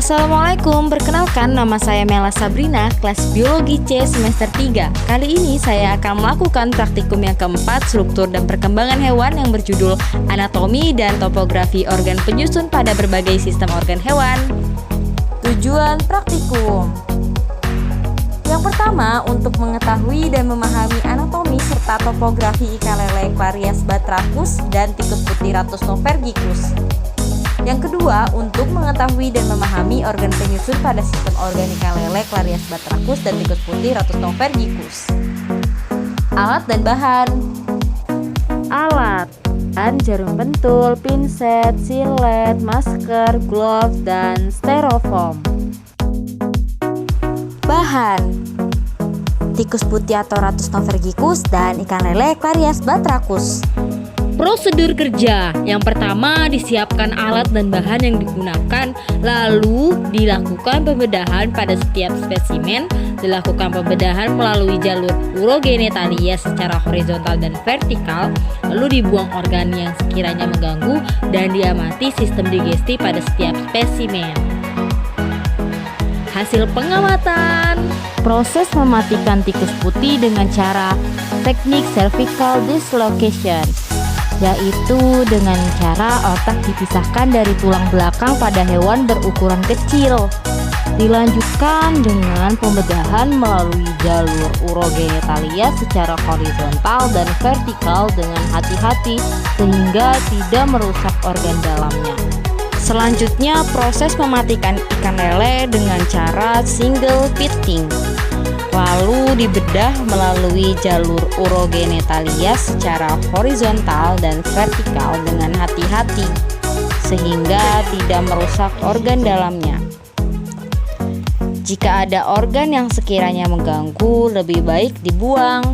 Assalamualaikum, perkenalkan nama saya Mela Sabrina, kelas Biologi C semester 3. Kali ini saya akan melakukan praktikum yang keempat, struktur dan perkembangan hewan yang berjudul Anatomi dan Topografi Organ Penyusun pada berbagai sistem organ hewan. Tujuan praktikum. Yang pertama, untuk mengetahui dan memahami anatomi serta topografi ikan lele Clarias batrachus dan tikus putih Rattus novergicus. Yang kedua, untuk mengetahui dan memahami organ penyusun pada sistem organ ikan lele Clarias batrachus dan tikus putih Rattus novergicus. Alat dan bahan. Alat: jarum pentul, pinset, silet, masker, gloves, dan styrofoam. Bahan: tikus putih atau Rattus novergicus dan ikan lele Clarias batrachus. Prosedur kerja. Yang pertama, disiapkan alat dan bahan yang digunakan, lalu dilakukan pembedahan pada setiap spesimen. Dilakukan pembedahan melalui jalur urogenetalia secara horizontal dan vertikal, lalu dibuang organ yang sekiranya mengganggu dan diamati sistem digesti pada setiap spesimen. Hasil pengamatan: proses mematikan tikus putih dengan cara teknik cervical dislocation, yaitu dengan cara otak dipisahkan dari tulang belakang pada hewan berukuran kecil. Dilanjutkan dengan pembedahan melalui jalur urogenetalia secara horizontal dan vertikal dengan hati-hati sehingga tidak merusak organ dalamnya. Selanjutnya, proses mematikan ikan lele dengan cara single fitting, lalu dibedah melalui jalur urogenetalia secara horizontal dan vertikal dengan hati-hati sehingga tidak merusak organ dalamnya. Jika ada organ yang sekiranya mengganggu, lebih baik dibuang.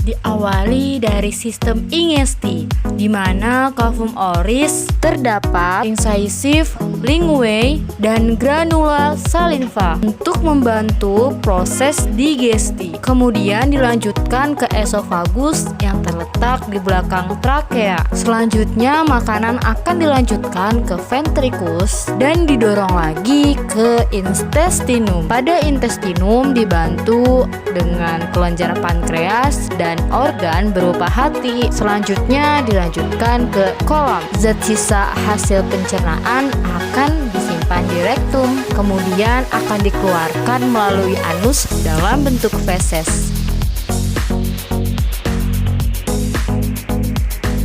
Diawali dari sistem ingesti, di mana cavum oris terdapat incisif, linguae, dan granula salinfa untuk membantu proses digesti. Kemudian dilanjutkan ke esophagus yang terletak di belakang trakea. Selanjutnya makanan akan dilanjutkan ke ventricus dan didorong lagi ke intestinum. Pada intestinum dibantu dengan kelenjar pankreas dan organ berupa hati. Selanjutnya dilanjutkan ke kolon. Zat sisa hasil pencernaan akan disimpan di rektum, kemudian akan dikeluarkan melalui anus dalam bentuk feses.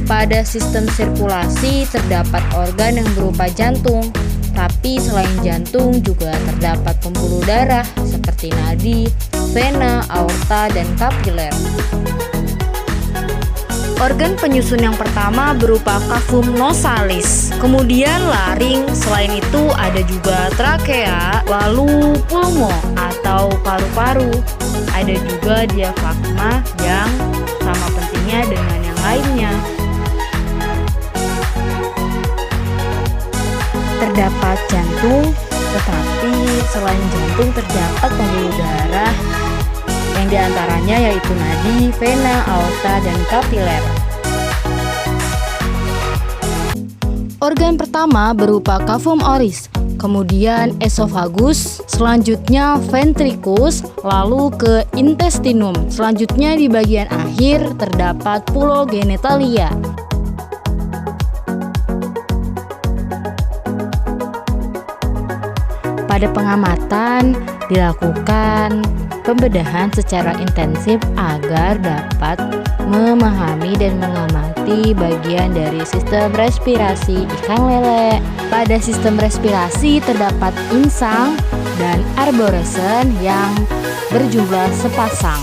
Pada sistem sirkulasi terdapat organ yang berupa jantung, tapi selain jantung juga terdapat pembuluh darah seperti nadi, vena, aorta, dan kapiler. Organ penyusun yang pertama berupa cavum nosalis, kemudian laring, selain itu ada juga trakea, lalu pulmo atau paru-paru, ada juga diafragma yang sama pentingnya dengan yang lainnya. Terdapat jantung, tetapi selain jantung terdapat pembuluh darah yang diantaranya yaitu nadi, vena, aorta, dan kapiler. Organ pertama berupa cavum oris, kemudian esophagus, selanjutnya ventricus, lalu ke intestinum. Selanjutnya di bagian akhir terdapat pulogenetalia. Pada pengamatan dilakukan pembedahan secara intensif agar dapat memahami dan mengamati bagian dari sistem respirasi ikan lele. Pada sistem respirasi terdapat insang dan arborescens yang berjumlah sepasang.